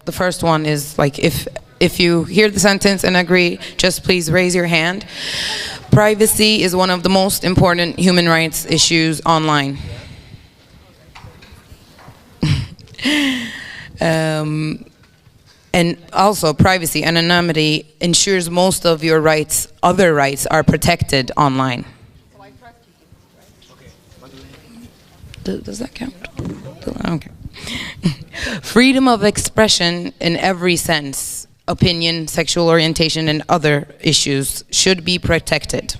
The first one is like if you hear the sentence and agree, just please raise your hand. Privacy is one of the most important human rights issues online. And also privacy, anonymity ensures most of your rights, other rights, are protected online. Does that count? Okay. Freedom of expression in every sense, opinion, sexual orientation, and other issues should be protected.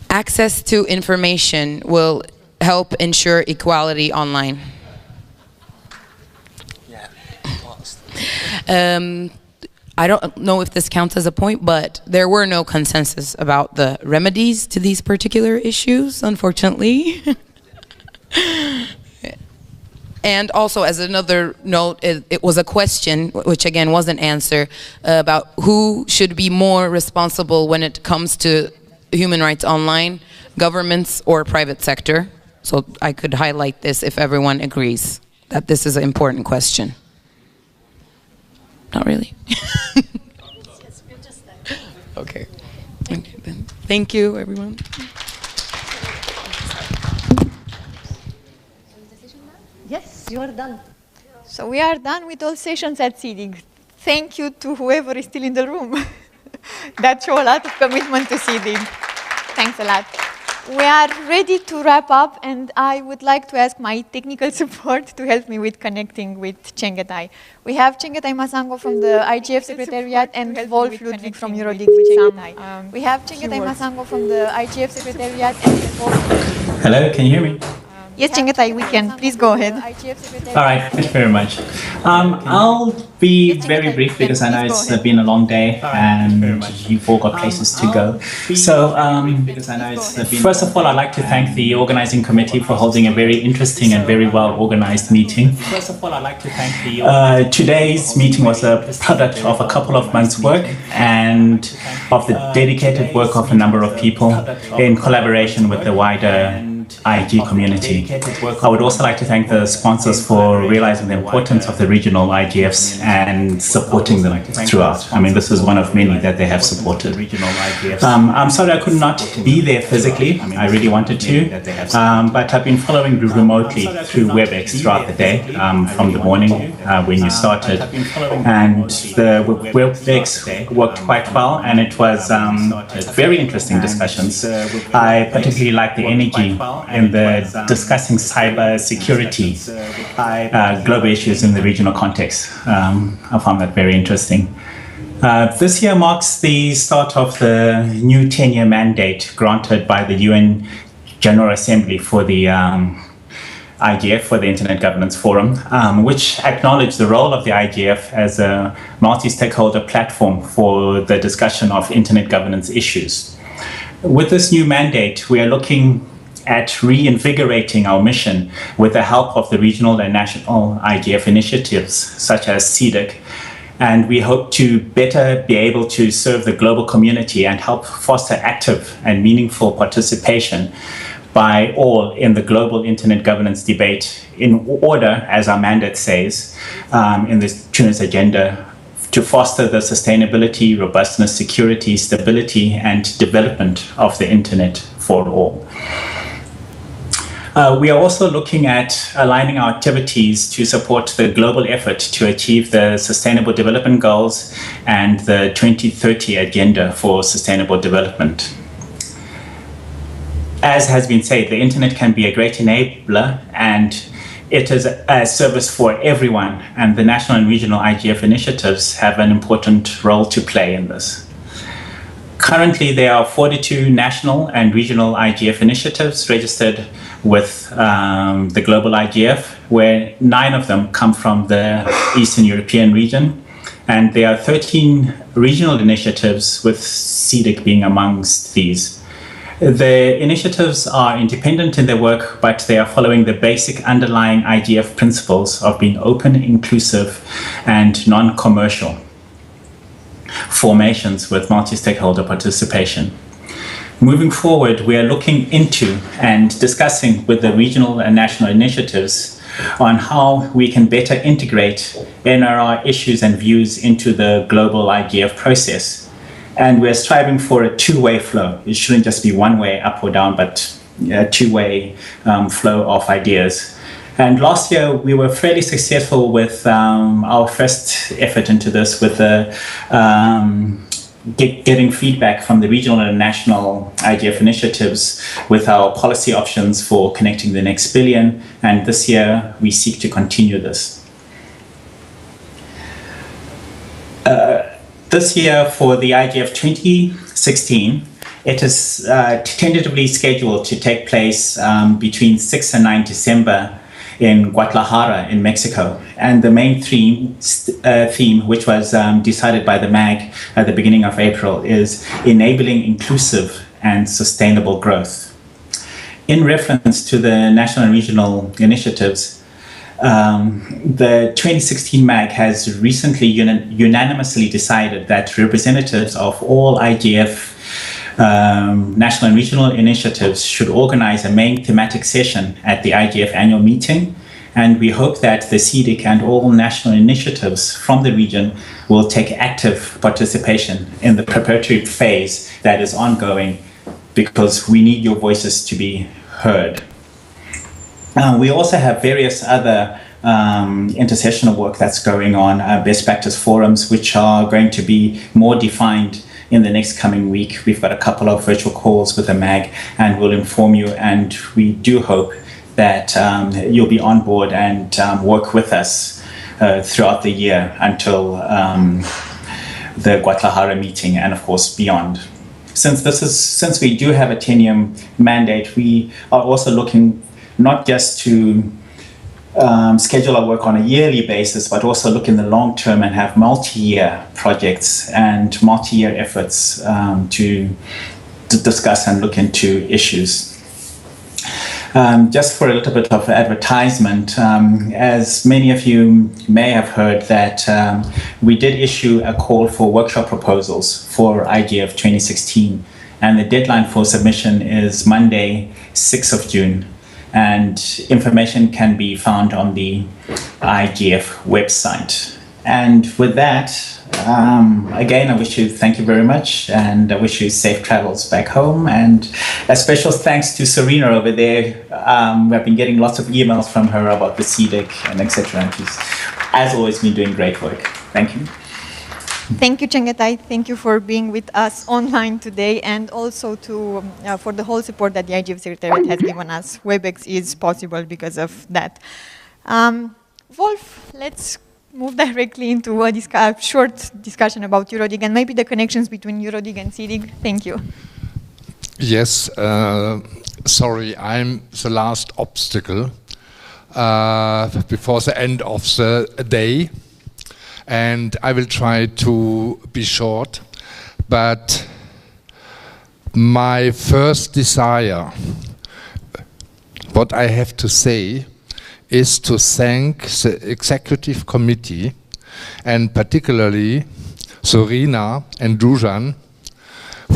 Access to information will help ensure equality online. I don't know if this counts as a point, but there were no consensus about the remedies to these particular issues, unfortunately. And also, as another note, it was a question, which again was an answer, about who should be more responsible when it comes to human rights online, governments or private sector. So I could highlight this if everyone agrees that this is an important question. Not really. Okay. Okay then. Thank you, everyone. Yes, you are done. So we are done with all sessions at SEEDIG. Thank you to whoever is still in the room. That shows a lot of commitment to SEEDIG. Thanks a lot. We are ready to wrap up, and I would like to ask my technical support to help me with connecting with Csengetai. We have Csengetai Masango from the IGF Secretariat and Wolf Ludwig from Eurodig with some. We have Csengetai Masango from the IGF Secretariat and Wolf. Hello, can you hear me? Yes, Csengetai, we can. Please go ahead. All right, thank you very much. I'll be very brief because I know it's been a long day and you've all got places to go. So, first of all, I'd like to thank the organizing committee for holding a very interesting and very well organized meeting. Today's meeting was a product of a couple of months' work and of the dedicated work of a number of people in collaboration with the wider IG community. I would also like to thank the sponsors for realizing the importance of the regional IGFs and supporting them throughout. I mean, this is one of many that they have supported. I'm sorry I could not be there physically. I really wanted to, but I've been following remotely through WebEx throughout the day, from the morning when you started. And the WebEx worked quite well, and it was very interesting discussions. I particularly like the energy in the discussing cyber security, global issues in the regional context. I found that very interesting. This year marks the start of the new 10-year mandate granted by the UN General Assembly for the IGF, for the Internet Governance Forum, which acknowledged the role of the IGF as a multi-stakeholder platform for the discussion of Internet governance issues. With this new mandate, we are looking at reinvigorating our mission with the help of the regional and national IGF initiatives such as SEEDIG, and we hope to better be able to serve the global community and help foster active and meaningful participation by all in the global internet governance debate in order, as our mandate says, in the Tunis agenda, to foster the sustainability, robustness, security, stability, and development of the internet for all. We are also looking at aligning our activities to support the global effort to achieve the Sustainable Development Goals and the 2030 Agenda for Sustainable Development. As has been said, the internet can be a great enabler, and it is a service for everyone, and the national and regional IGF initiatives have an important role to play in this. Currently, there are 42 national and regional IGF initiatives registered with the global IGF, where 9 of them come from the Eastern European region. And there are 13 regional initiatives, with SEEDIG being amongst these. The initiatives are independent in their work, but they are following the basic underlying IGF principles of being open, inclusive, and non-commercial formations with multi-stakeholder participation. Moving forward, we are looking into and discussing with the regional and national initiatives on how we can better integrate NRR issues and views into the global IGF process. And we're striving for a two-way flow. It shouldn't just be one way up or down, but a two-way flow of ideas. And last year, we were fairly successful with our first effort into this, with getting feedback from the regional and national IGF initiatives with our policy options for connecting the next billion. And this year, we seek to continue this. This year, for the IGF 2016, it is tentatively scheduled to take place between 6 and 9 December in Guadalajara in Mexico. And the main theme, which was decided by the MAG at the beginning of April, is enabling inclusive and sustainable growth. In reference to the national and regional initiatives, the 2016 MAG has recently unanimously decided that representatives of all IGF national and regional initiatives should organize a main thematic session at the IGF annual meeting. And we hope that the SEEDIG and all national initiatives from the region will take active participation in the preparatory phase that is ongoing, because we need your voices to be heard. We also have various other intersessional work that's going on, best practice forums, which are going to be more defined in the next coming week. We've got a couple of virtual calls with the MAG, and we'll inform you, and we do hope that you'll be on board and work with us throughout the year until the Guadalajara meeting, and of course beyond. Since we do have a 10-year mandate, we are also looking not just to schedule our work on a yearly basis, but also look in the long term and have multi-year projects and multi-year efforts to discuss and look into issues. Just for a little bit of advertisement, as many of you may have heard, that we did issue a call for workshop proposals for IGF 2016, and the deadline for submission is Monday, 6th of June. And information can be found on the IGF website. And with that, again, I wish you thank you very much, and I wish you safe travels back home. And a special thanks to Serena over there. I've been getting lots of emails from her about the SEEDIG and etc. And she's, as always, been doing great work. Thank you. Thank you, Chengetai. Thank you for being with us online today, and also to for the whole support that the IGF Secretariat has given us. WebEx is possible because of that. Wolf, let's move directly into a short discussion about Eurodig and maybe the connections between Eurodig and SEEDIG. Thank you. Yes, sorry, I'm the last obstacle before the end of the day. And I will try to be short, but my first desire, what I have to say, is to thank the Executive Committee, and particularly Sorina and Dusan,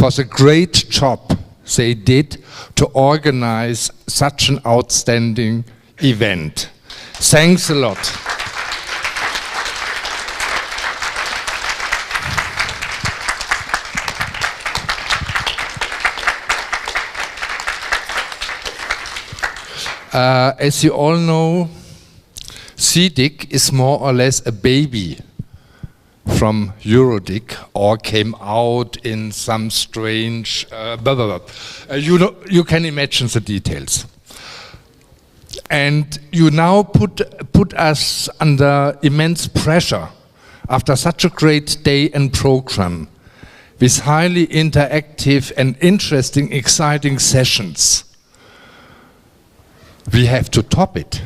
for the great job they did to organize such an outstanding event. Thanks a lot. As you all know, SEEDIG is more or less a baby from Eurodig, or came out in some strange you know, you can imagine the details. And you now put us under immense pressure after such a great day and program with highly interactive and interesting, exciting sessions. We have to top it.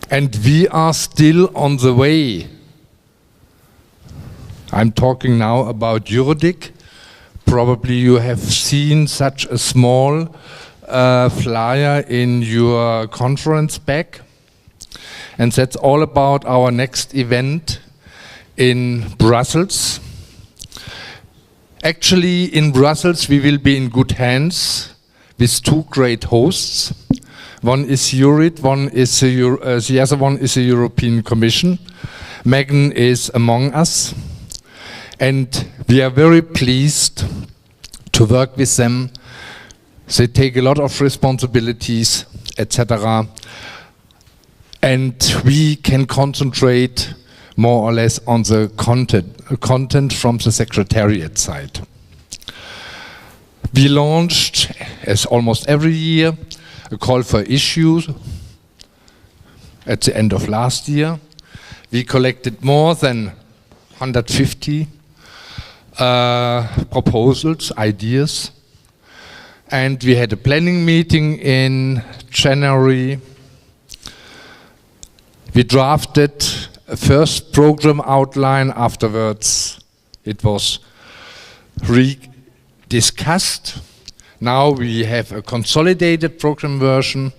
And we are still on the way. I'm talking now about Eurodig. Probably you have seen such a small flyer in your conference bag. And that's all about our next event in Brussels. Actually, in Brussels we will be in good hands with two great hosts. One is URIT, the other one is the European Commission. Megan is among us, and we are very pleased to work with them. They take a lot of responsibilities, etc. And we can concentrate more or less on the content from the Secretariat side. We launched, as almost every year, a call for issues at the end of last year. We collected more than 150 proposals, ideas, and we had a planning meeting in January. We drafted a first program outline. Afterwards, it was discussed. Now we have a consolidated program version.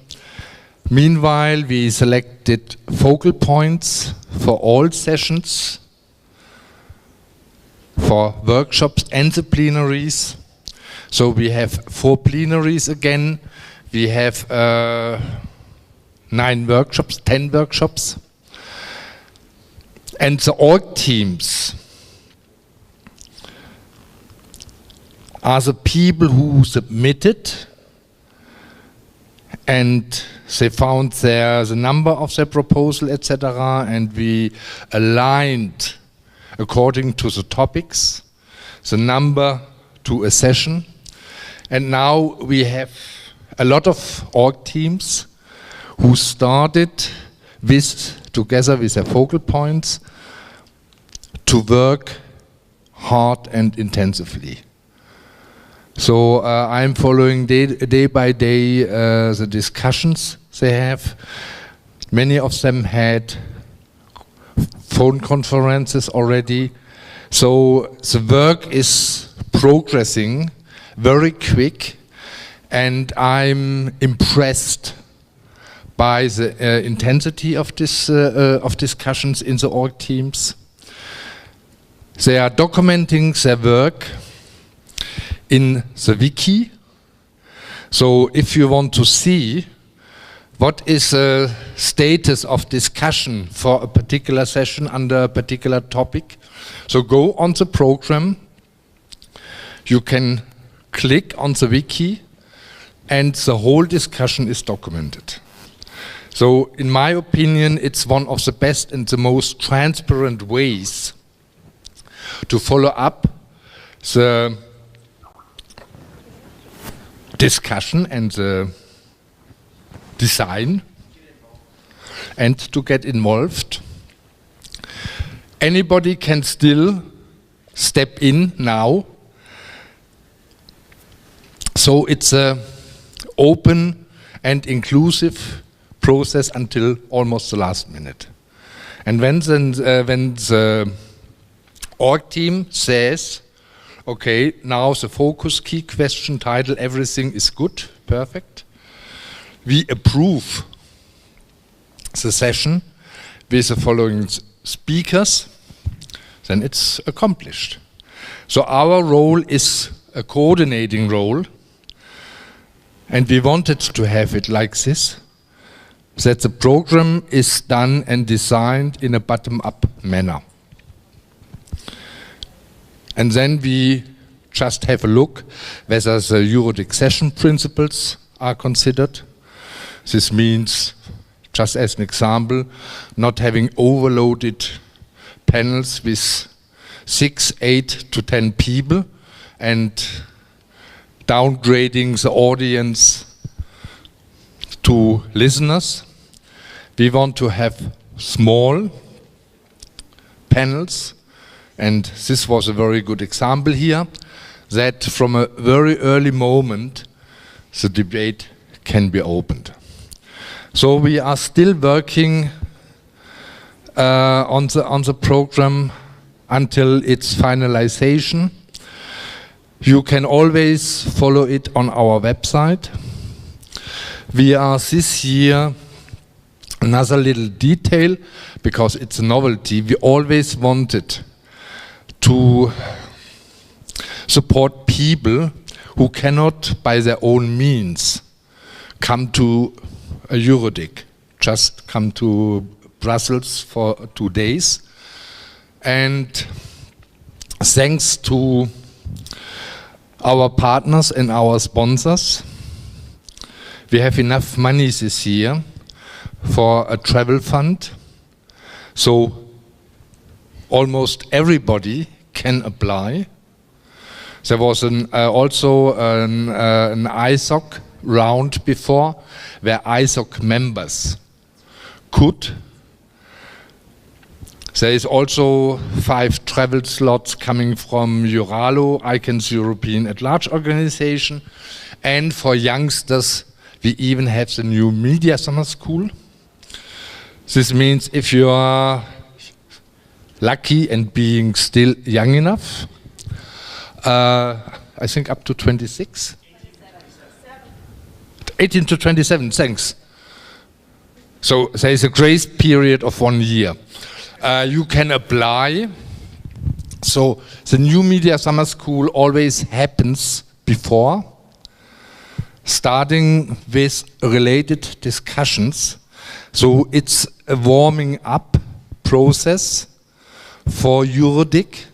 Meanwhile, we selected focal points for all sessions, for workshops and the plenaries. So we have 4 plenaries again. We have 10 workshops. And the org teams are the people who submitted, and they found the number of their proposal, etc. And we aligned according to the topics, the number to a session. And now we have a lot of org teams who started together with their focal points to work hard and intensively. So I'm following day by day the discussions they have. Many of them had phone conferences already. So the work is progressing very quick, and I'm impressed by the intensity of this of discussions in the org teams. They are documenting their work in the wiki. So if you want to see what is the status of discussion for a particular session under a particular topic, so go on the program, you can click on the wiki, and the whole discussion is documented. So in my opinion, it's one of the best and the most transparent ways to follow up the discussion and the design and to get involved. Anybody can still step in now. So it's an open and inclusive process until almost the last minute. And when the org team says, okay, now the focus, key question, title, everything is good, perfect, we approve the session with the following speakers, then it's accomplished. So our role is a coordinating role, and we wanted to have it like this, that the program is done and designed in a bottom-up manner. And then we just have a look whether the Eurodig session principles are considered. This means, just as an example, not having overloaded panels with 6, 8 to 10 people and downgrading the audience to listeners. We want to have small panels, and this was a very good example here, that from a very early moment the debate can be opened. So we are still working on the program until its finalization. You can always follow it on our website. We are this year, another little detail, because it's a novelty, we always wanted to support people who cannot by their own means come to Eurodig, just come to Brussels for 2 days. And thanks to our partners and our sponsors, we have enough money this year for a travel fund. So almost everybody can apply. There was also an ISOC round before, where ISOC members could. There is also 5 travel slots coming from Euralo, ICANN's European at Large organization. And for youngsters, we even have the new media summer school. This means if you are lucky and being still young enough, I think up to 26. 18 to 27, thanks. So there is a grace period of 1 year. You can apply. So the new media summer school always happens before, starting with related discussions. So it's a warming up process for Eurodig,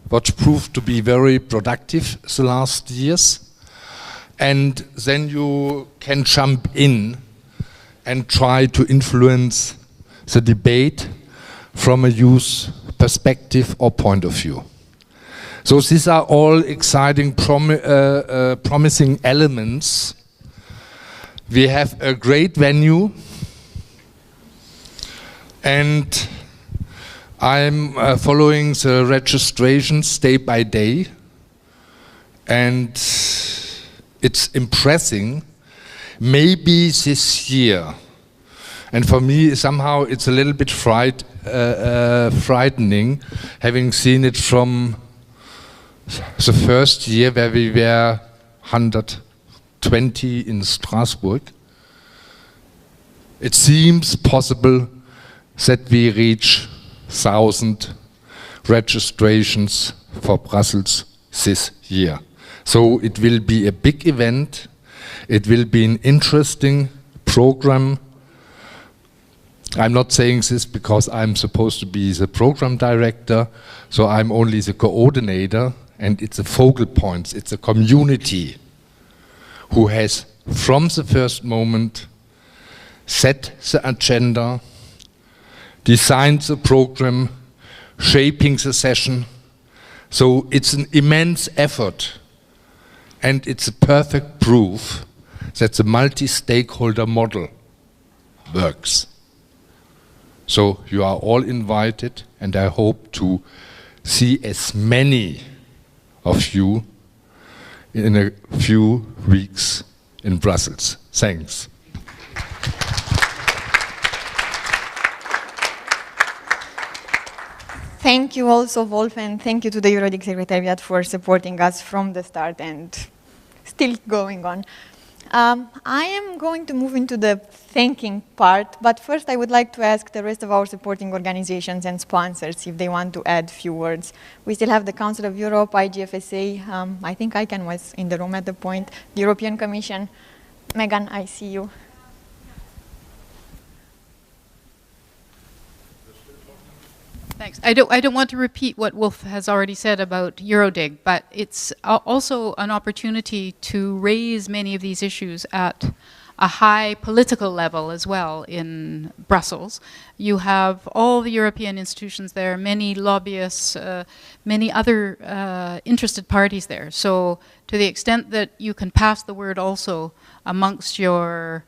which proved to be very productive the last years. And then you can jump in and try to influence the debate from a youth perspective or point of view. So these are all exciting, promising elements. We have a great venue, and I'm following the registrations day by day, and it's impressing. Maybe this year, and for me somehow it's a little bit frightening, having seen it from the first year where we were 120 in Strasbourg. It seems possible that we reach 1,000 registrations for Brussels this year. So it will be a big event. It will be an interesting program. I'm not saying this because I'm supposed to be the program director, so I'm only the coordinator, and it's a focal point. It's a community who has, from the first moment, set the agenda, designed the program, shaping the session. So it's an immense effort, and it's a perfect proof that the multi-stakeholder model works. So you are all invited, and I hope to see as many of you in a few weeks in Brussels. Thanks. Thank you also, Wolf, and thank you to the Eurodig Secretariat for supporting us from the start and still going on. I am going to move into the thanking part, but first I would like to ask the rest of our supporting organizations and sponsors if they want to add a few words. We still have the Council of Europe, IGFSA, I think ICANN was in the room at the point, the European Commission. Megan, I see you. Thanks. I don't want to repeat what Wolf has already said about Eurodig, but it's also an opportunity to raise many of these issues at a high political level as well in Brussels. You have all the European institutions there, many lobbyists, many other interested parties there. So to the extent that you can pass the word also amongst your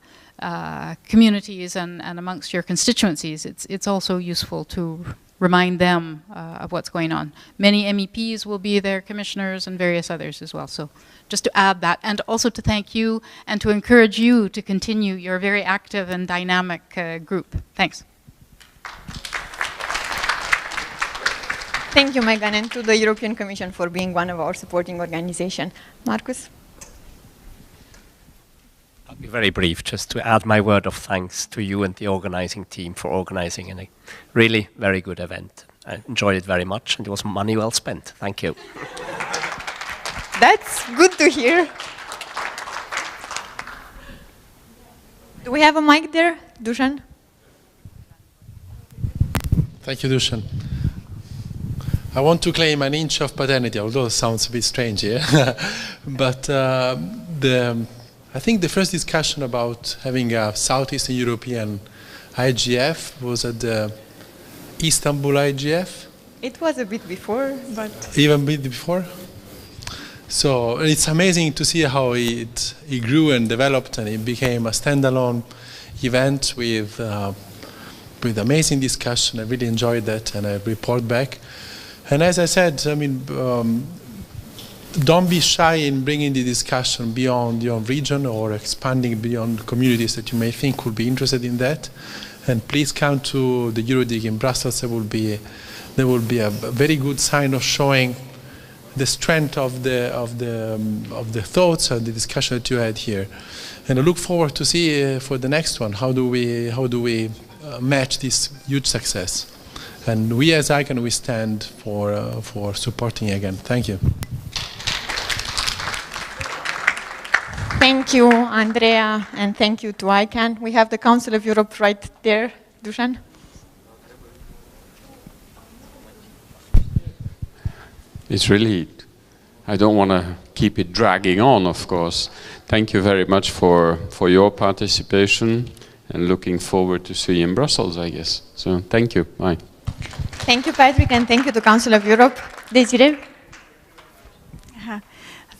communities and amongst your constituencies, it's also useful to remind them of what's going on. Many MEPs will be there, commissioners and various others as well. So just to add that, and also to thank you and to encourage you to continue your very active and dynamic group. Thanks. Thank you, Megan, and to the European Commission for being one of our supporting organizations. Markus? I'll be very brief, just to add my word of thanks to you and the organizing team for organizing a really very good event. I enjoyed it very much, and it was money well spent. Thank you. That's good to hear. Do we have a mic there, Dusan? Thank you, Dusan. I want to claim an inch of paternity, although it sounds a bit strange here. But I think the first discussion about having a Southeastern European IGF was at the Istanbul IGF. It was a bit before, but... Even a bit before? So it's amazing to see how it grew and developed, and it became a standalone event with amazing discussion. I really enjoyed that, and I report back. And as I said, I mean, don't be shy in bringing the discussion beyond your region or expanding beyond communities that you may think would be interested in that. And please come to the EuroDig in Brussels. There will be a very good sign of showing the strength of the thoughts and the discussion that you had here. And I look forward to see for the next one, how do we match this huge success. And we as ICANN, we stand for supporting again. Thank you. Thank you, Andrea, and thank you to ICANN. We have the Council of Europe right there. Dusan? It's really, I don't want to keep it dragging on, of course. Thank you very much for your participation, and looking forward to see you in Brussels, I guess. So thank you. Bye. Thank you, Patrick, and thank you to Council of Europe. Desiree?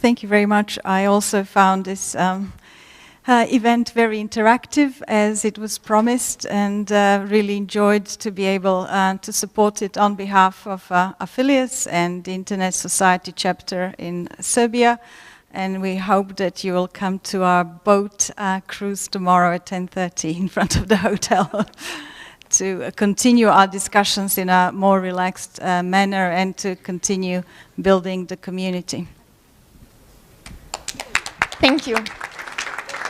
Thank you very much. I also found this event very interactive, as it was promised, and really enjoyed to be able to support it on behalf of affiliates and the Internet Society chapter in Serbia. And we hope that you will come to our boat cruise tomorrow at 10:30 in front of the hotel to continue our discussions in a more relaxed manner and to continue building the community. Thank you.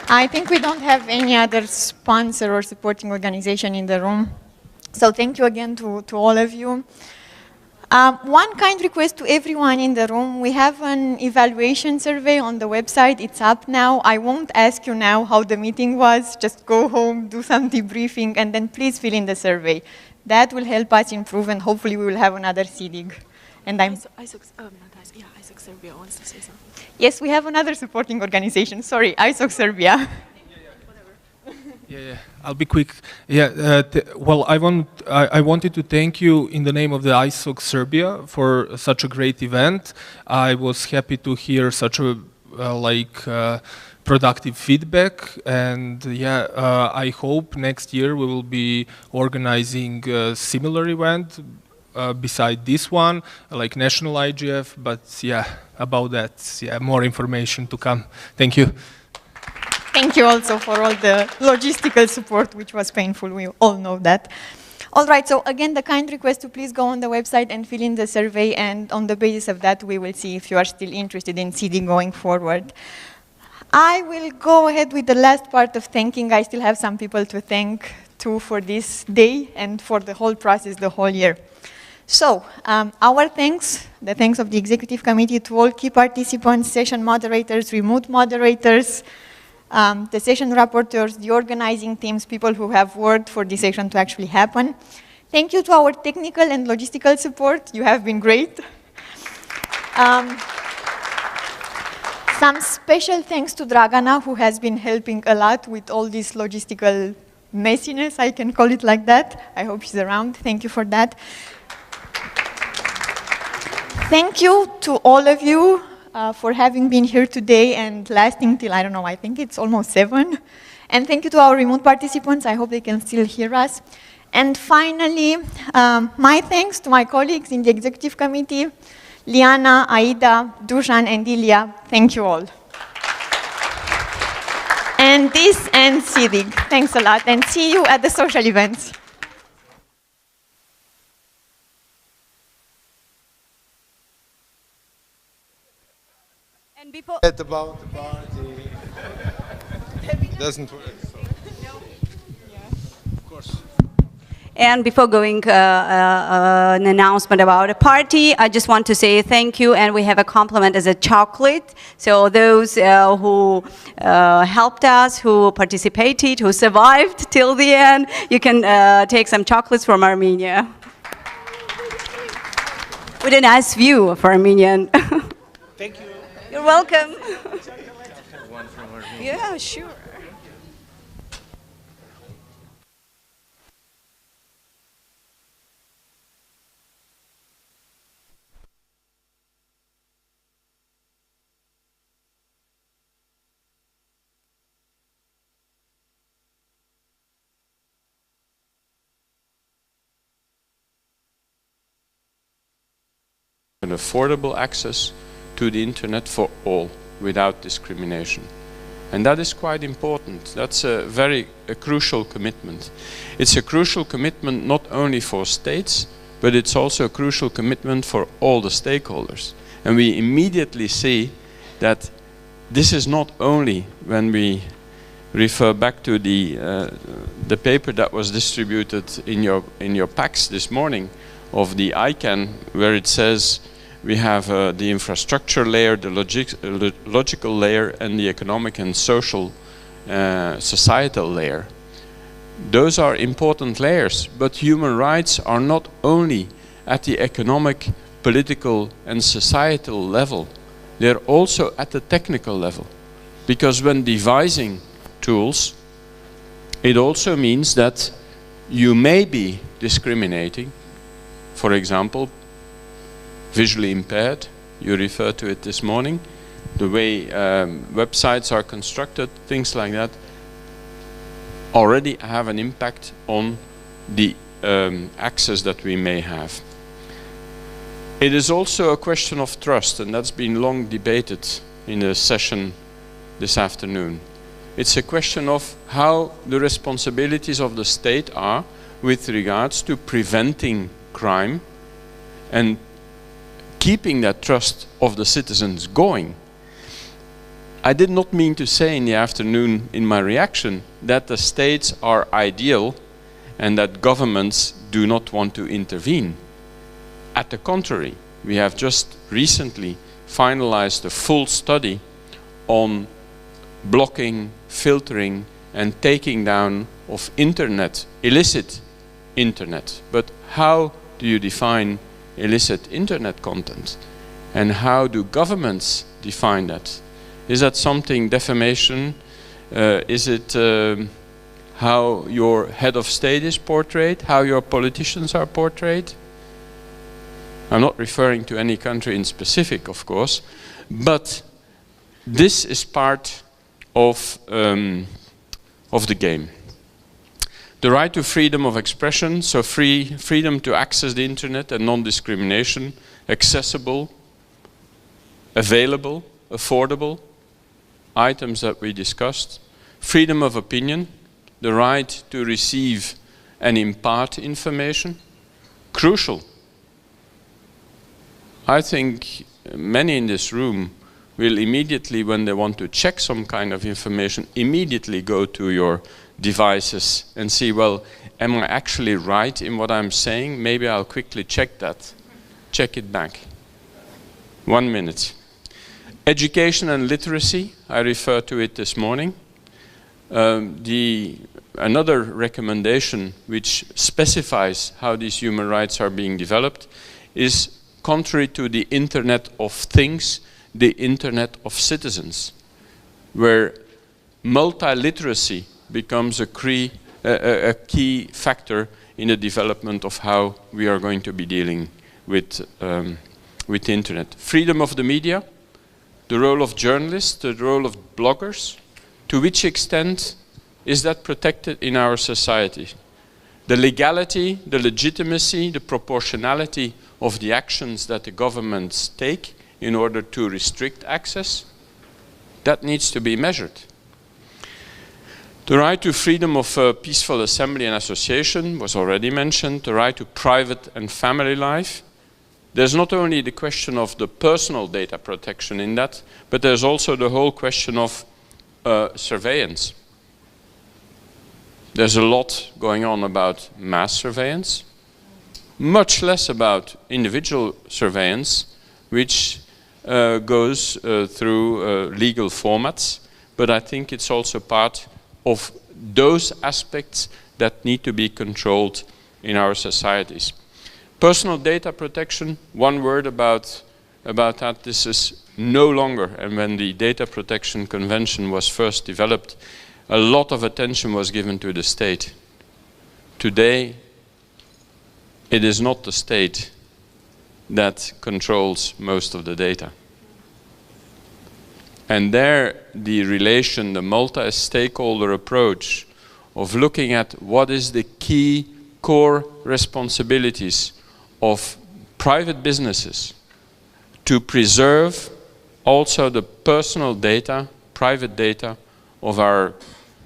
I think we don't have any other sponsor or supporting organization in the room. So thank you again to all of you. One kind request to everyone in the room. We have an evaluation survey on the website. It's up now. I won't ask you now how the meeting was. Just go home, do some debriefing, and then please fill in the survey. That will help us improve, and hopefully we will have another SEEDIG. And ISOC Serbia wants to say something. Yes, we have another supporting organization. Sorry, ISOC Serbia. Yeah, I'll be quick. Yeah, well, I wanted to thank you in the name of the ISOC Serbia for such a great event. I was happy to hear such a productive feedback, and yeah, I hope next year we will be organizing a similar event beside this one, like national IGF. But yeah, about that, yeah, more information to come. Thank you. Thank you also for all the logistical support, which was painful. We all know that. All right, so again, the kind request to please go on the website and fill in the survey, and on the basis of that, we will see if you are still interested in SEEDIG going forward. I will go ahead with the last part of thanking. I still have some people to thank too for this day and for the whole process, the whole year. So, our thanks, the thanks of the Executive Committee to all key participants, session moderators, remote moderators, the session rapporteurs, the organizing teams, people who have worked for this session to actually happen. Thank you to our technical and logistical support. You have been great. Some special thanks to Dragana, who has been helping a lot with all this logistical messiness, I can call it like that. I hope she's around. Thank you for that. Thank you to all of you for having been here today and lasting till, I don't know, I think it's almost 7. And thank you to our remote participants. I hope they can still hear us. And finally, my thanks to my colleagues in the Executive Committee, Liana, Aida, Dusan, and Ilya. Thank you all. And this ends SEEDIG. Thanks a lot, and see you at the social events. About the party. It doesn't work. So. Of course. And before going an announcement about a party, I just want to say thank you, and we have a compliment as a chocolate. So those who helped us, who participated, who survived till the end, you can take some chocolates from Armenia. With a nice view of Armenian. Thank you. You're welcome. Yeah, sure. An affordable access to the internet for all, without discrimination. And that is quite important. That's a crucial commitment. It's a crucial commitment not only for states, but it's also a crucial commitment for all the stakeholders. And we immediately see that this is not only, when we refer back to the paper that was distributed in your packs this morning of the ICANN, where it says we have the infrastructure layer, the logical layer, and the economic and social societal layer. Those are important layers, but human rights are not only at the economic, political, and societal level. They're also at the technical level. Because when devising tools, it also means that you may be discriminating. For example, visually impaired, you referred to it this morning, the way websites are constructed, things like that, already have an impact on the access that we may have. It is also a question of trust, and that's been long debated in the session this afternoon. It's a question of how the responsibilities of the state are with regards to preventing crime and keeping that trust of the citizens going. I did not mean to say in the afternoon in my reaction that the states are ideal and that governments do not want to intervene. At the contrary, we have just recently finalized a full study on blocking, filtering, and taking down of internet, illicit internet. But how do you define illicit internet content? And how do governments define that? Is that something, defamation? Is it how your head of state is portrayed? How your politicians are portrayed? I'm not referring to any country in specific, of course, but this is part of the game. The right to freedom of expression, so freedom to access the internet and non-discrimination, accessible, available, affordable, items that we discussed. Freedom of opinion, the right to receive and impart information, crucial. I think many in this room will immediately, when they want to check some kind of information, immediately go to your devices and see, well, am I actually right in what I'm saying? Maybe I'll quickly check that. Check it back. 1 minute. Education and literacy, I referred to it this morning. Another recommendation which specifies how these human rights are being developed is contrary to the Internet of Things, the Internet of Citizens, where multiliteracy becomes a key factor in the development of how we are going to be dealing with the Internet. Freedom of the media, the role of journalists, the role of bloggers. To which extent is that protected in our society? The legality, the legitimacy, the proportionality of the actions that the governments take in order to restrict access, that needs to be measured. The right to freedom of peaceful assembly and association was already mentioned. The right to private and family life. There's not only the question of the personal data protection in that, but there's also the whole question of surveillance. There's a lot going on about mass surveillance, much less about individual surveillance, which goes through legal formats, but I think it's also part of those aspects that need to be controlled in our societies. Personal data protection, one word about that. This is no longer, and when the Data Protection Convention was first developed, a lot of attention was given to the state. Today, it is not the state that controls most of the data. And there, the relation, the multi-stakeholder approach of looking at what is the key core responsibilities of private businesses to preserve also the personal data, private data of our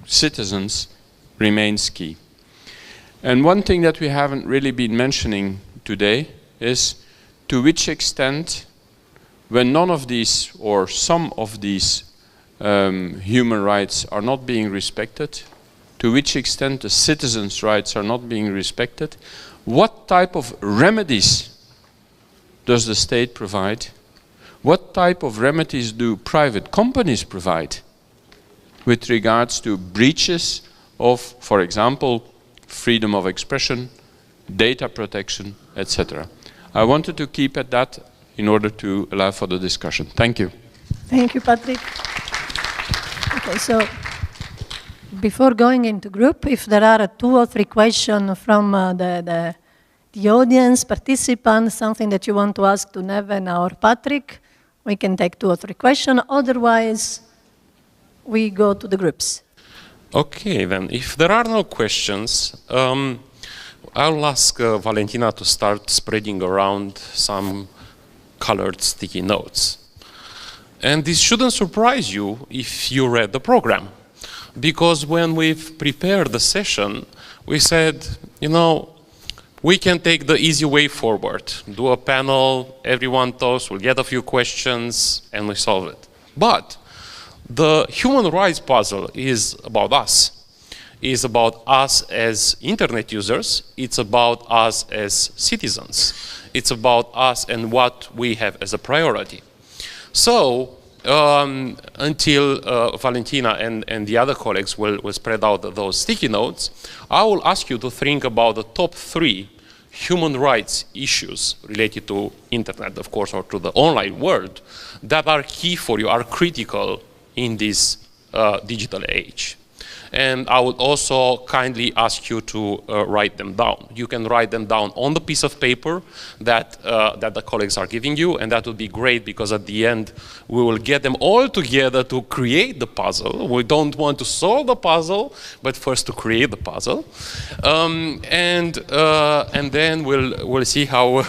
citizens remains key. And one thing that we haven't really been mentioning today is to which extent, when none of these or some of these human rights are not being respected, to which extent the citizens' rights are not being respected, what type of remedies does the state provide? What type of remedies do private companies provide with regards to breaches of, for example, freedom of expression, data protection, etc.? I wanted to keep at that in order to allow for the discussion. Thank you. Thank you, Patrick. Okay, so before going into group, if there are 2 or 3 questions from the audience, participants, something that you want to ask to Nevena or Patrick, we can take 2 or 3 questions. Otherwise, we go to the groups. Okay, then. If there are no questions, I'll ask Valentina to start spreading around some colored sticky notes. And this shouldn't surprise you if you read the program. Because when we've prepared the session, we said, you know, we can take the easy way forward. Do a panel, everyone talks, we'll get a few questions, and we solve it. But the human rights puzzle is about us. It's about us as internet users. It's about us as citizens. It's about us and what we have as a priority. So, until Valentina and the other colleagues will spread out those sticky notes, I will ask you to think about the top 3 human rights issues related to internet, of course, or to the online world, that are key for you, are critical in this digital age. And I would also kindly ask you to write them down. You can write them down on the piece of paper that the colleagues are giving you, and that would be great because at the end we will get them all together to create the puzzle. We don't want to solve the puzzle, but first to create the puzzle. And then we'll see how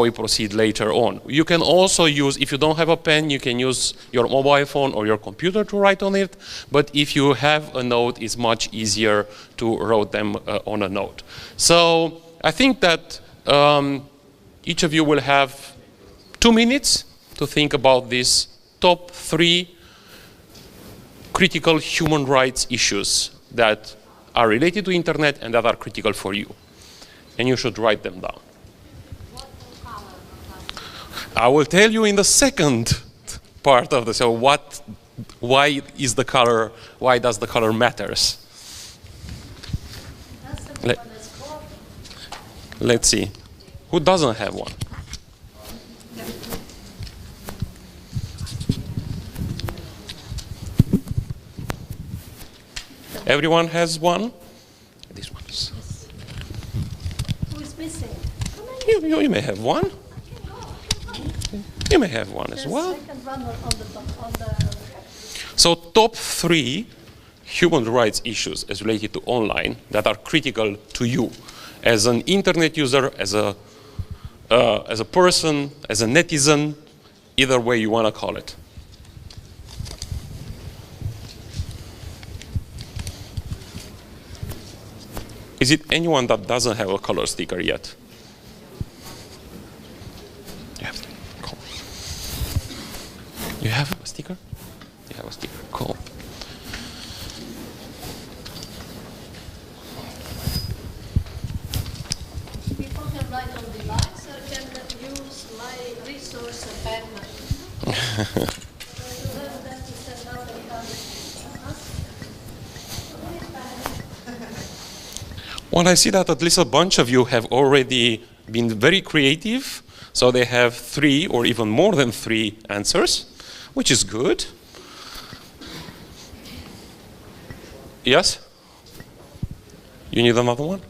we proceed later on. You can also use, if you don't have a pen, you can use your mobile phone or your computer to write on it. But if you have a note, it's much easier to write them on a note. So I think that each of you will have 2 minutes to think about these top 3 critical human rights issues that are related to internet and that are critical for you. And you should write them down. I will tell you in the second part of the, so why is the color, why does the color matters? Let's see. Who doesn't have one? Everyone has one? This one is. Who is missing? You may have one. You may have one as well. So top 3 human rights issues as related to online that are critical to you as an internet user, as a person, as a netizen, either way you want to call it. Is it anyone that doesn't have a color sticker yet? Yes. Cool. You have a sticker? You have a sticker. Cool. Well, I see that at least a bunch of you have already been very creative. So they have 3 or even more than 3 answers, which is good. Yes? You need another one?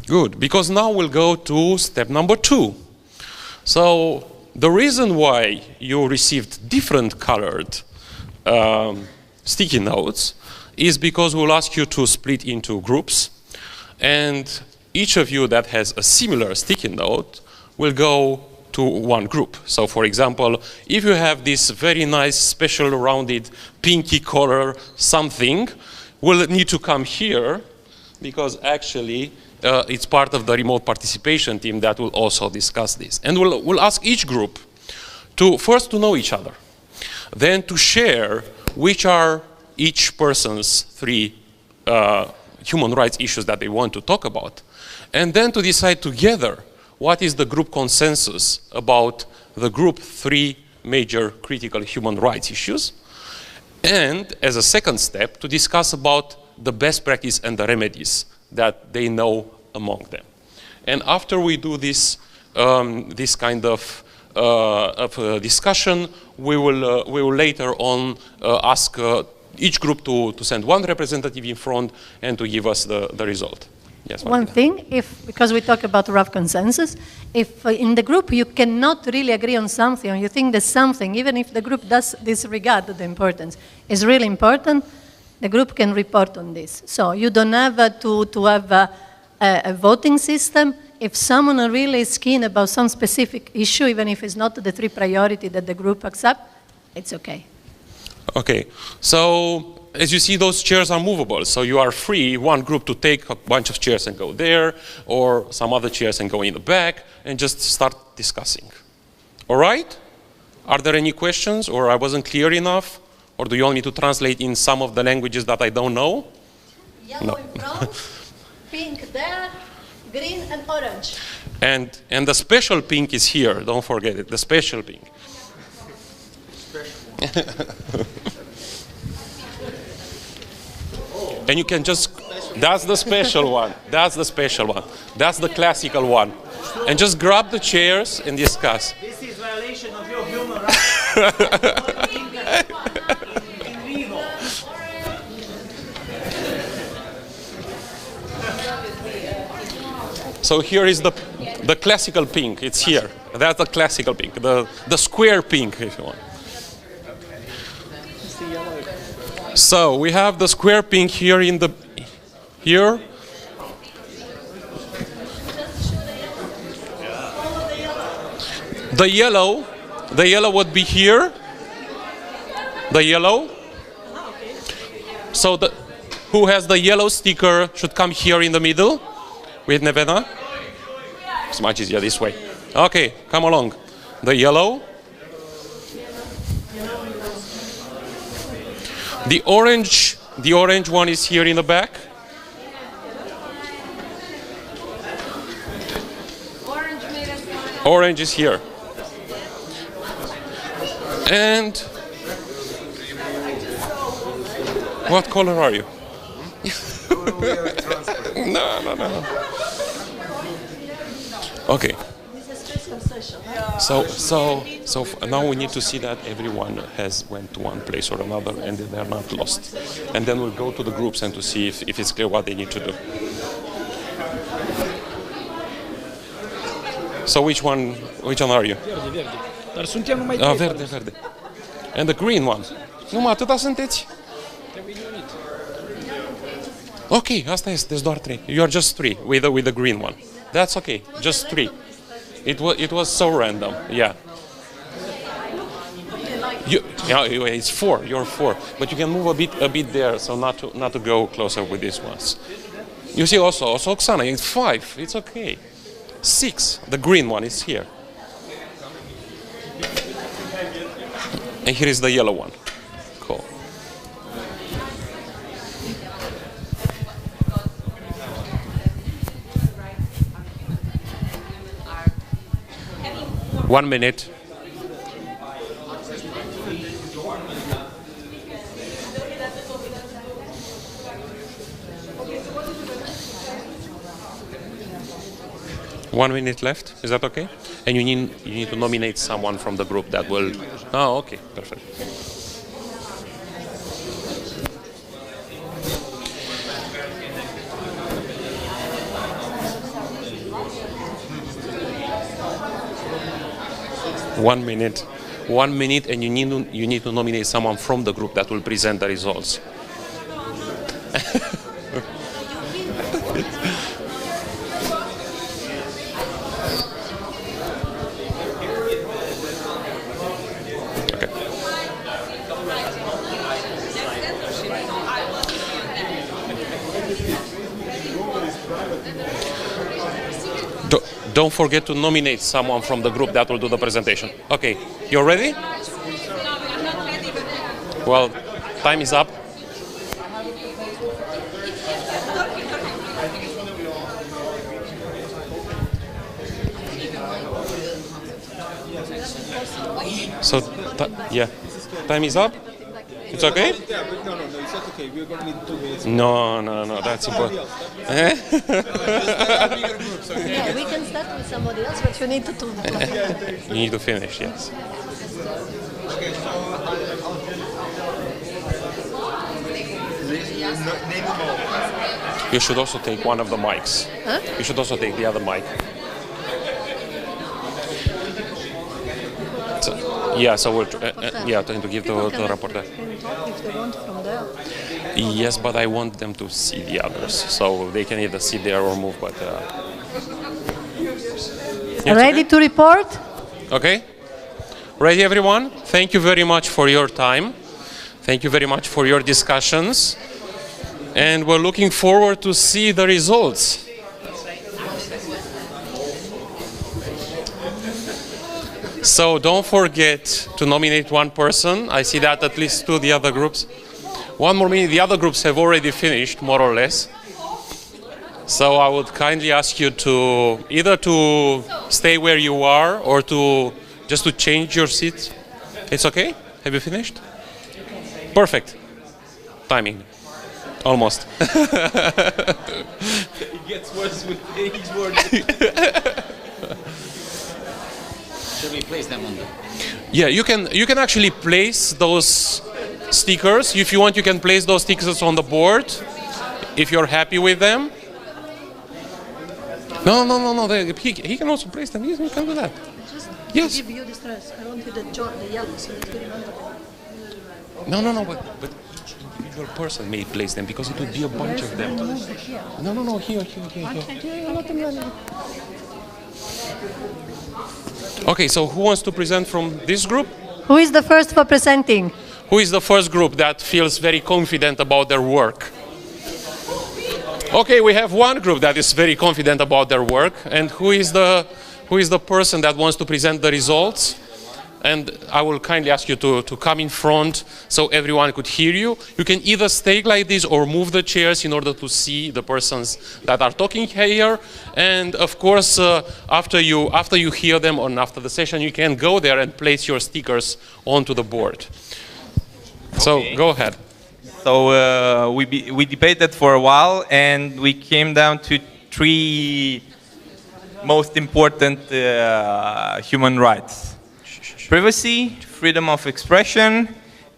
Good, because now we'll go to step number 2. So the reason why you received different colored sticky notes is because we'll ask you to split into groups, and each of you that has a similar sticky note will go to one group. So for example, if you have this very nice special rounded pinky color something, will need to come here, because actually it's part of the remote participation team that will also discuss this. And we'll ask each group to first to know each other, then to share which are each person's 3 human rights issues that they want to talk about, and then to decide together what is the group consensus about the group 3 major critical human rights issues, and as a second step to discuss about the best practice and the remedies that they know among them. And after we do this, this kind of discussion, we will later on ask each group to send one representative in front and to give us the result. Yes, one thing, because we talk about rough consensus, if in the group you cannot really agree on something, or you think that something, even if the group does disregard the importance, is really important, the group can report on this. So you don't have to have a voting system. If someone really is keen about some specific issue, even if it's not the 3 priority that the group accepts, it's okay. Okay, so as you see, those chairs are movable. So you are free, one group, to take a bunch of chairs and go there, or some other chairs and go in the back, and just start discussing. All right? Are there any questions, or I wasn't clear enough? Or do you want me to translate in some of the languages that I don't know? Yellow in front, pink there, green and orange. And the special pink is here, don't forget it, the special pink. And you can just, that's the special one, that's the special one, that's the classical one. And just grab the chairs and discuss. This is violation of your human rights. So here is the classical pink, it's here. That's the classical pink, the square pink, if you want. So we have the square pink here in the, here. The yellow would be here. The yellow. So who has the yellow sticker should come here in the middle with Nevena. It's much easier this way. Okay, come along. The yellow. The orange one is here in the back. Orange is here. And what color are you? No. Okay. So now we need to see that everyone went to one place or another and they are not lost. And then we'll go to the groups and to see if it's clear what they need to do. So which one are you? Verde. And the green one? Numai atâta sunteți? Okay, asta este, there's doar 3. You are just 3 with the green one. That's okay, just 3. It was so random, yeah. It's 4. You're 4, but you can move a bit there, so not to go closer with these ones. You see also Oksana, it's 5. It's okay. 6. The green one is here. And here is the yellow one. Cool. 1 minute. One minute left, is that okay? And you need to nominate someone from the group that will... Oh, okay, perfect. One minute, and you need to nominate someone from the group that will present the results. Don't forget to nominate someone from the group that will do the presentation. Okay, you're ready? Well, time is up. So, yeah, time is up. It's okay? Yeah, but no, it's not okay. We're going to need 2 minutes. No, that's important. Yeah, we can start with somebody else, but you need to do You need to finish, yes. You should also take one of the mics. Huh? You should also take the other mic. So we're trying to give the rapporteur. Can talk if they want from there. Yes, but I want them to see the others, so they can either sit there or move. But ready to report? Okay. Ready, everyone? Thank you very much for your time. Thank you very much for your discussions, and we're looking forward to see the results. So don't forget to nominate one person. I see that at least 2 of the other groups. 1 more minute. The other groups have already finished, more or less. So I would kindly ask you to either to stay where you are or to just to change your seat. It's okay? Have you finished? Perfect. Timing. Almost. It gets worse with each word. Should we place them on the... Yeah, you can actually place those stickers. If you want, you can place those stickers on the board if you're happy with them. No. He can also place them. He can do that. Just yes. give you the stress. I wanted the yellow, so let's remember that. No, but each individual person may place them because it would be a bunch of them. No, here. Okay, so who wants to present from this group? Who is the first for presenting? Who is the first group that feels very confident about their work? Okay, we have one group that is very confident about their work, and who is the person that wants to present the results? And I will kindly ask you to come in front so everyone could hear you. You can either stay like this or move the chairs in order to see the persons that are talking here. And of course, after you hear them or after the session, you can go there and place your stickers onto the board. So go ahead. So we debated for a while, and we came down to 3 most important human rights. Privacy, freedom of expression,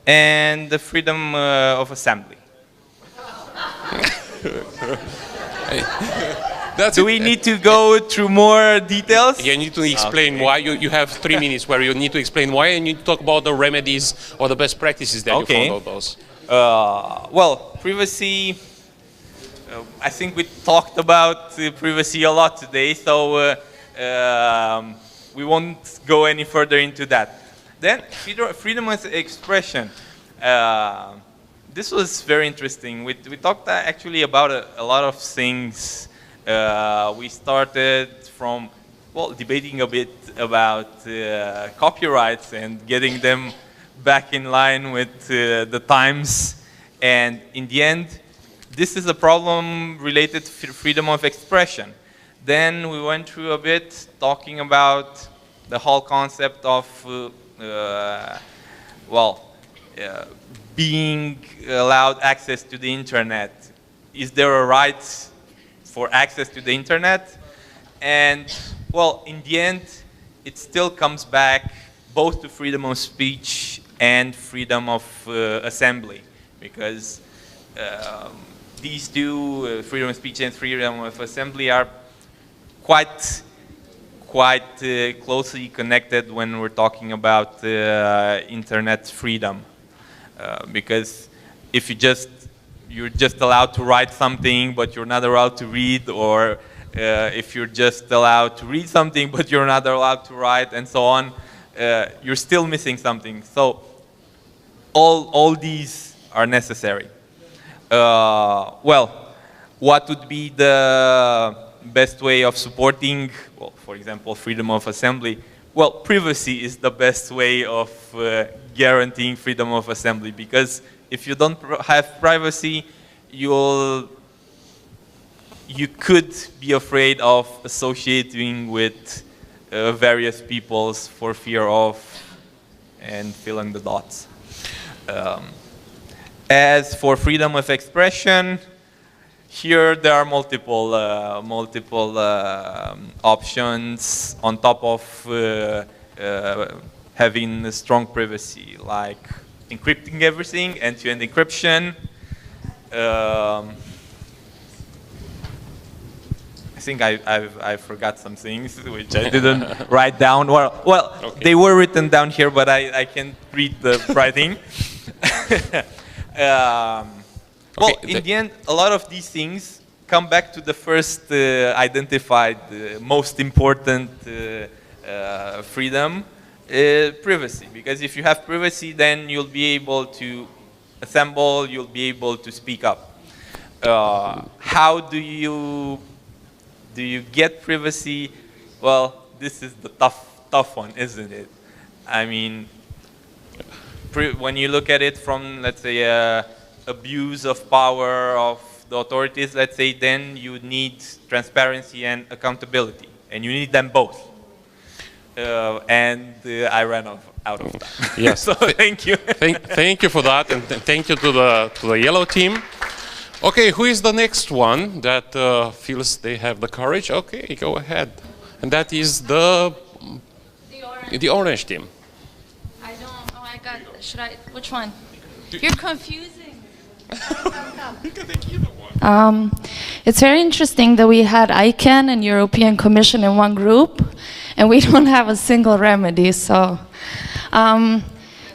and the freedom of assembly. Do we need to go through more details? You need to explain why. You have 3 minutes where you need to explain why, and you need to talk about the remedies or the best practices that you found out those. Well, privacy, I think we talked about privacy a lot today, so we won't go any further into that. Then, freedom of expression. This was very interesting. We talked actually about a lot of things. We started from, well, debating a bit about copyrights and getting them back in line with the times. And in the end, this is a problem related to freedom of expression. Then we went through a bit talking about the whole concept of being allowed access to the internet. Is there a right for access to the internet? And well, in the end, it still comes back both to freedom of speech and freedom of assembly, because these two, freedom of speech and freedom of assembly, are quite closely connected when we're talking about internet freedom, because if you're just allowed to write something but you're not allowed to read, or if you're just allowed to read something but you're not allowed to write, and so on, you're still missing something. So all these are necessary. Well, what would be the best way of supporting, well, for example, freedom of assembly? Well, privacy is the best way of guaranteeing freedom of assembly, because if you don't have privacy, you could be afraid of associating with various peoples for fear of, and fill in the dots. As for freedom of expression, here there are multiple options on top of having a strong privacy, like encrypting everything, end-to-end encryption. I think I forgot some things which I didn't write down. Well, okay. They were written down here, but I can't read the writing. Well, in the end, a lot of these things come back to the first identified, most important freedom, privacy. Because if you have privacy, then you'll be able to assemble, you'll be able to speak up. How do you get privacy? Well, this is the tough one, isn't it? I mean, when you look at it from, let's say, abuse of power of the authorities, let's say, then you need transparency and accountability, and you need them both. And I ran out of time. Yes. So thank you. Thank you for that, and thank you to the yellow team. Okay, who is the next one that feels they have the courage? Okay, go ahead. And that is the orange team. I don't. Oh my God. Should I? Which one? You're confusing. It's very interesting that we had ICANN and European Commission in one group, and we don't have a single remedy. So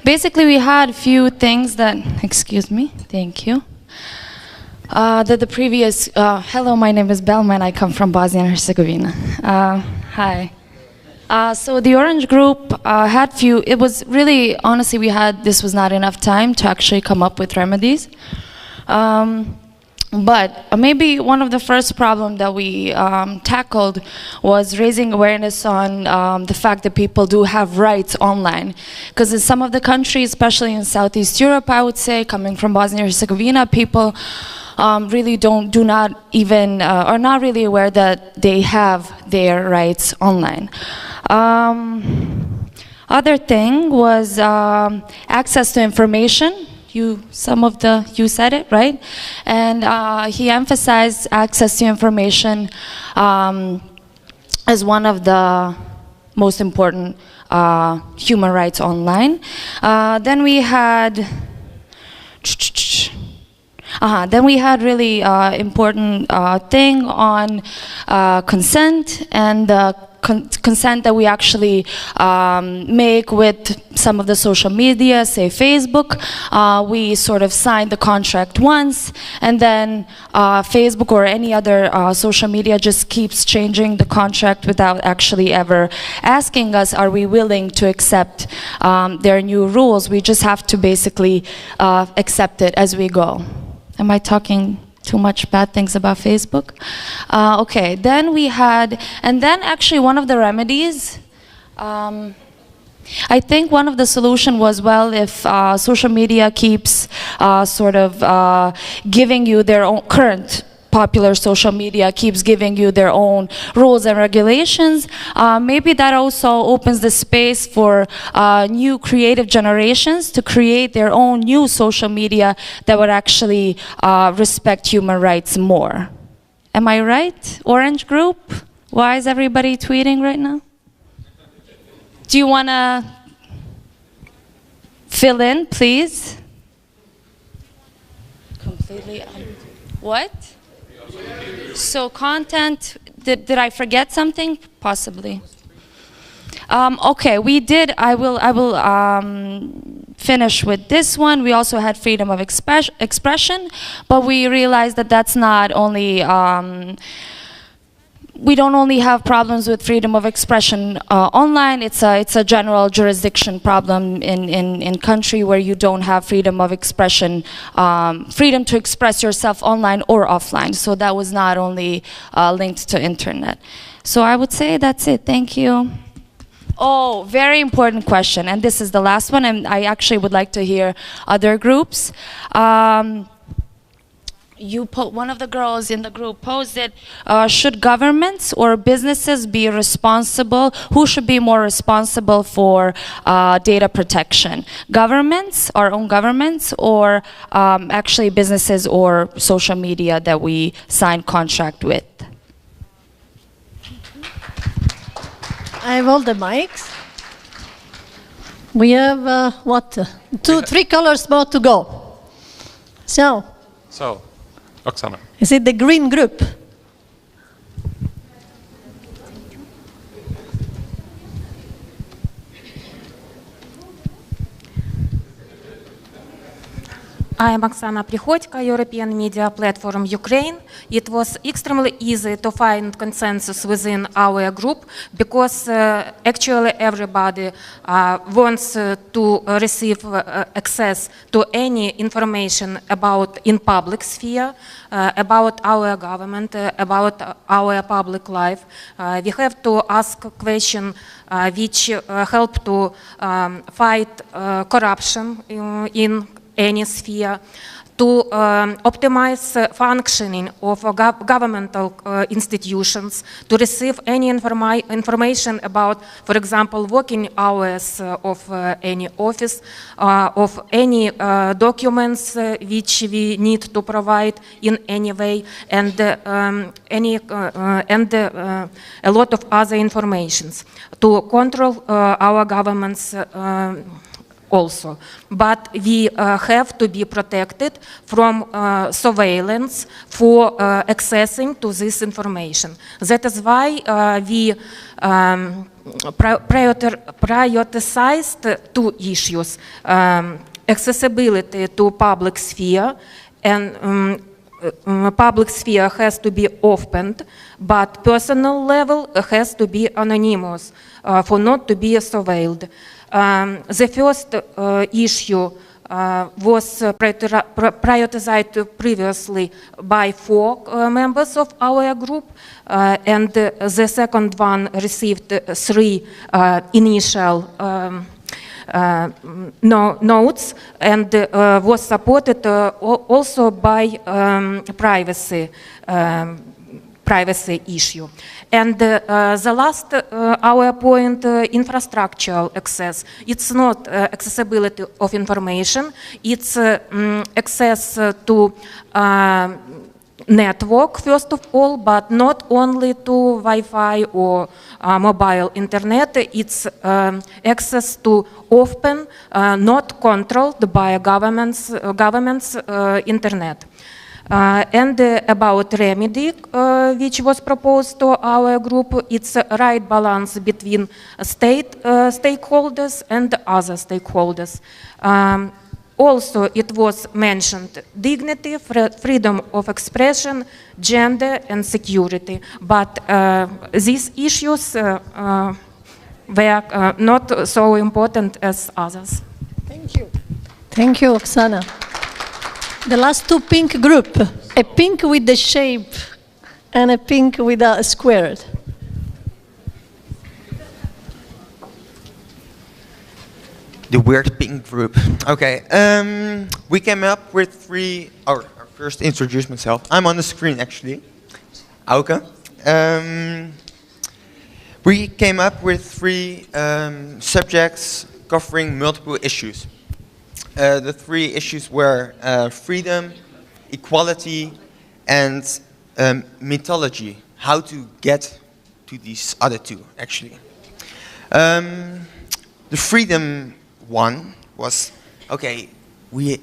basically we had a few things that, excuse me, thank you, that the previous, hello, my name is Belman, I come from Bosnia and Herzegovina. Hi. So the Orange Group had few, it was really, honestly, this was not enough time to actually come up with remedies. But maybe one of the first problems that we tackled was raising awareness on the fact that people do have rights online. Because in some of the countries, especially in Southeast Europe, I would say, coming from Bosnia and Herzegovina, people really do not even, are not really aware that they have their rights online. Other thing was access to information. You said it, right? And he emphasized access to information as one of the most important human rights online. Then we had really important thing on consent, and the consent that we actually make with some of the social media, say Facebook. We sort of signed the contract once, and then Facebook or any other social media just keeps changing the contract without actually ever asking us, are we willing to accept their new rules? We just have to basically accept it as we go. Am I talking too much bad things about Facebook? Okay, then we had, and then actually one of the remedies, I think one of the solution was, well, if social media keeps sort of giving you their own current popular social media keeps giving you their own rules and regulations, maybe that also opens the space for new creative generations to create their own new social media that would actually respect human rights more. Am I right? Orange group? Why is everybody tweeting right now? Do you want to fill in, please? Completely. What? So content, did I forget something? Possibly. Okay, we did, I will finish with this one. We also had freedom of expression, but we realized that that's not only, we don't only have problems with freedom of expression online, it's a general jurisdiction problem in country where you don't have freedom of expression, freedom to express yourself online or offline. So that was not only linked to internet. So I would say that's it, thank you. Oh, very important question, and this is the last one, and I actually would like to hear other groups. One of the girls in the group posed it, should governments or businesses be responsible? Who should be more responsible for data protection? Governments, our own governments, or actually businesses or social media that we sign contract with? I have all the mics. We have, what, 3 colors more to go. So, Oksana. Is it the green group? I am Oksana Prihodko, European Media Platform Ukraine. It was extremely easy to find consensus within our group because actually everybody wants to receive access to any information about in public sphere, about our government, about our public life. We have to ask questions which help to fight corruption in any sphere, to optimize functioning of governmental institutions, to receive any information about, for example, working hours of any office, of any documents which we need to provide in any way, and a lot of other informations to control our governments also. But we have to be protected from surveillance for accessing to this information. That is why we prioritized 2 issues, accessibility to public sphere, and public sphere has to be opened, but personal level has to be anonymous for not to be surveilled. The first issue was prioritized previously by 4 members of our group, and the second one received 3 initial notes and was supported also by privacy issue. And the last, our point, infrastructural access. It's not accessibility of information, it's access to network, first of all, but not only to Wi-Fi or mobile internet. It's access to open, not controlled by government's internet. And about remedy, which was proposed to our group, it's a right balance between state stakeholders and other stakeholders. Also, it was mentioned dignity, freedom of expression, gender, and security. But these issues were not so important as others. Thank you. Thank you, Oksana. The last 2 pink group, a pink with the shape and a pink with a squared. The weird pink group. Okay, we came up with 3, or first introduce myself. I'm on the screen, actually. Auke. We came up with 3 subjects covering multiple issues. The 3 issues were freedom, equality, and mythology. How to get to these other 2, actually. The freedom one was, okay, we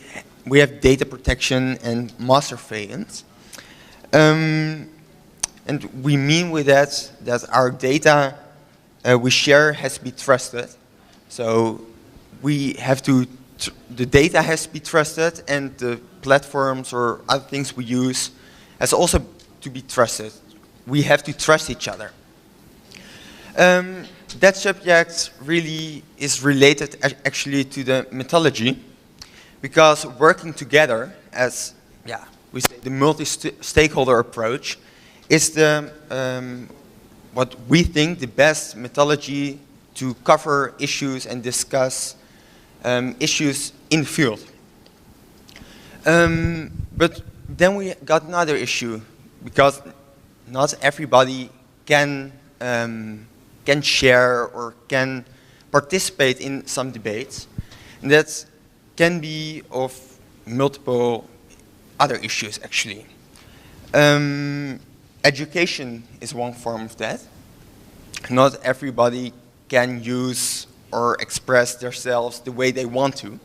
have data protection and master surveillance. And we mean with that our data we share has to be trusted. So we have to, the data has to be trusted, and the platforms or other things we use has also to be trusted. We have to trust each other. That subject really is related actually to the mythology, because working together as, we say the multi-stakeholder approach is the, what we think the best methodology to cover issues and discuss issues in the field. But then we got another issue, because not everybody can share or can participate in some debates, and that can be of multiple other issues actually. Education is one form of that. Not everybody can use or express themselves the way they want to.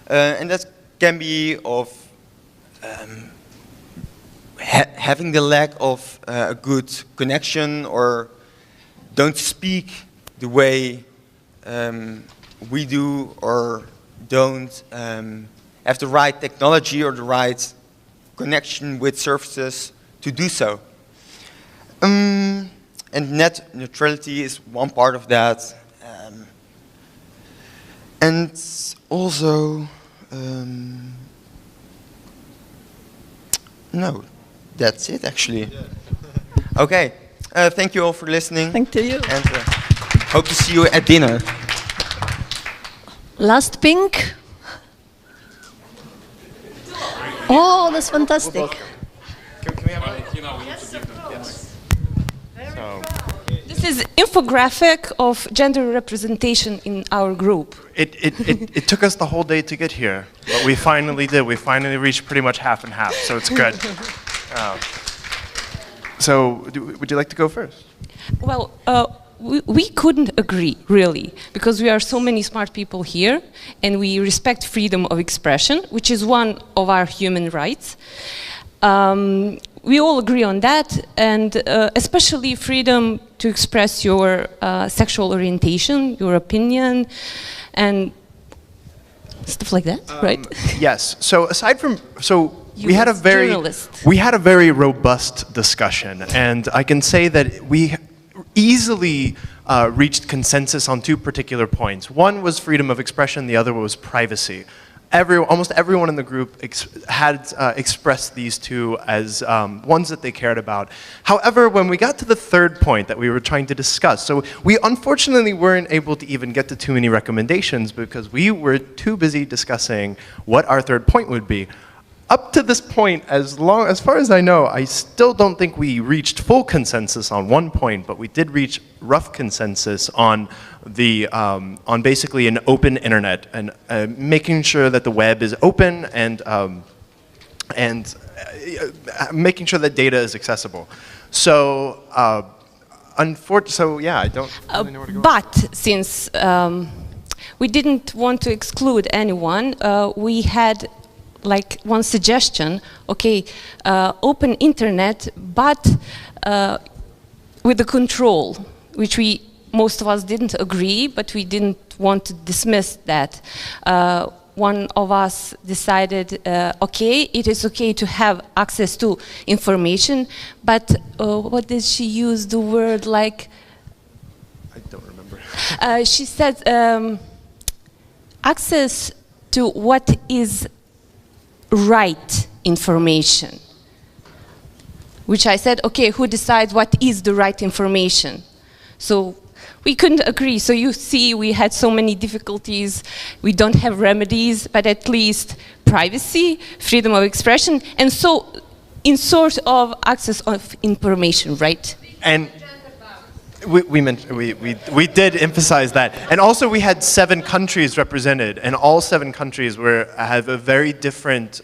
And that can be of having the lack of a good connection, or don't speak the way we do, or don't have the right technology or the right connection with services to do so. And net neutrality is one part of that. And also, no, that's it actually. Yeah. Okay, thank you all for listening. Thank you. And hope to see you at dinner. Last pink. Oh, that's fantastic. This is infographic of gender representation in our group. It took us the whole day to get here, but we finally did. We finally reached pretty much half and half, so it's good. So, would you like to go first? Well, we couldn't agree, really, because we are so many smart people here, and we respect freedom of expression, which is one of our human rights. We all agree on that, and especially freedom to express your sexual orientation, your opinion, and stuff like that, right? Yes. So aside from, we had a very robust discussion, and I can say that we easily reached consensus on 2 particular points. One was freedom of expression, the other was privacy. Almost everyone in the group had expressed these 2 as ones that they cared about. However, when we got to the 3rd point that we were trying to discuss, so we unfortunately weren't able to even get to too many recommendations because we were too busy discussing what our 3rd point would be. Up to this point, as far as I know, I still don't think we reached full consensus on 1 point, but we did reach rough consensus on the on basically an open internet and making sure that the web is open and making sure that data is accessible. So, yeah, I don't really know where to go. But since we didn't want to exclude anyone, we had like one suggestion, okay, open internet, but with the control, which most of us didn't agree, but we didn't want to dismiss that. One of us decided, okay, it is okay to have access to information, but what did she use the word like? I don't remember. She said access to what is right information, which I said, okay, who decides what is the right information? So we couldn't agree. So you see, we had so many difficulties. We don't have remedies, but at least privacy, freedom of expression, and so in sort of access of information, right? And we did emphasize that. And also we had 7 countries represented, and all 7 countries have a very different,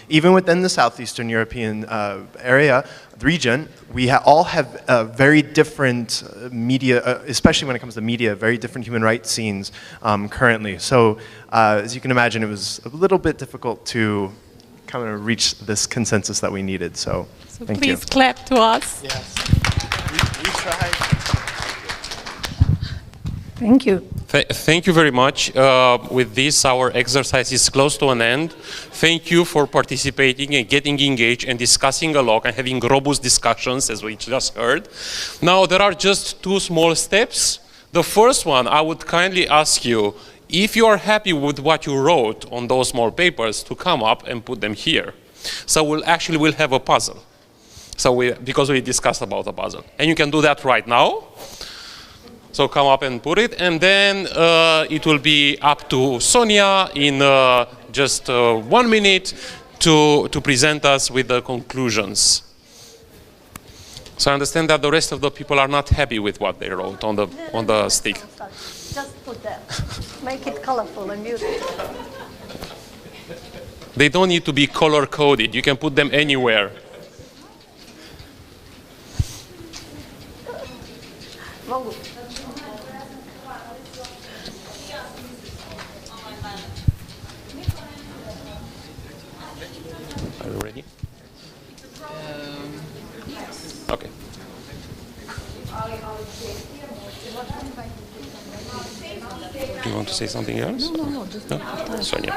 even within the Southeastern European area, region, we all have very different media, especially when it comes to media, very different human rights scenes currently. So as you can imagine, it was a little bit difficult to kind of reach this consensus that we needed. So thank you. Please clap to us. Yes. We tried. Thank you. Thank you very much. With this, our exercise is close to an end. Thank you for participating and getting engaged and discussing a lot and having robust discussions, as we just heard. Now, there are just 2 small steps. The first one, I would kindly ask you, if you are happy with what you wrote on those small papers, to come up and put them here. So we'll have a puzzle. So because we discussed about a puzzle. And you can do that right now. So come up and put it, and then it will be up to Sonia in just 1 minute to present us with the conclusions. So I understand that the rest of the people are not happy with what they wrote on the stick. Just put that. Make it colorful and beautiful. They don't need to be color-coded. You can put them anywhere. Are you ready? Okay. Do you want to say something else? No, just no? Sonia.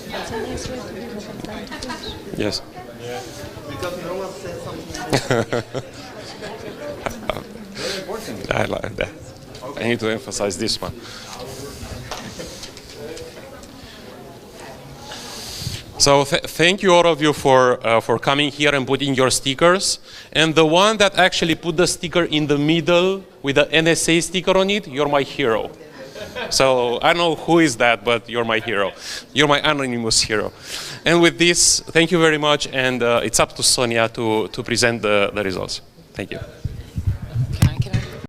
That's a nice way to give a time to finish. Yes. Because no one said something. Very important. I like that. Okay. I need to emphasize this one. So thank you all of you for coming here and putting your stickers. And the one that actually put the sticker in the middle with the NSA sticker on it, you're my hero. So I don't know who is that, but you're my hero. You're my anonymous hero. And with this, thank you very much. And it's up to Sonia to present the results. Thank you.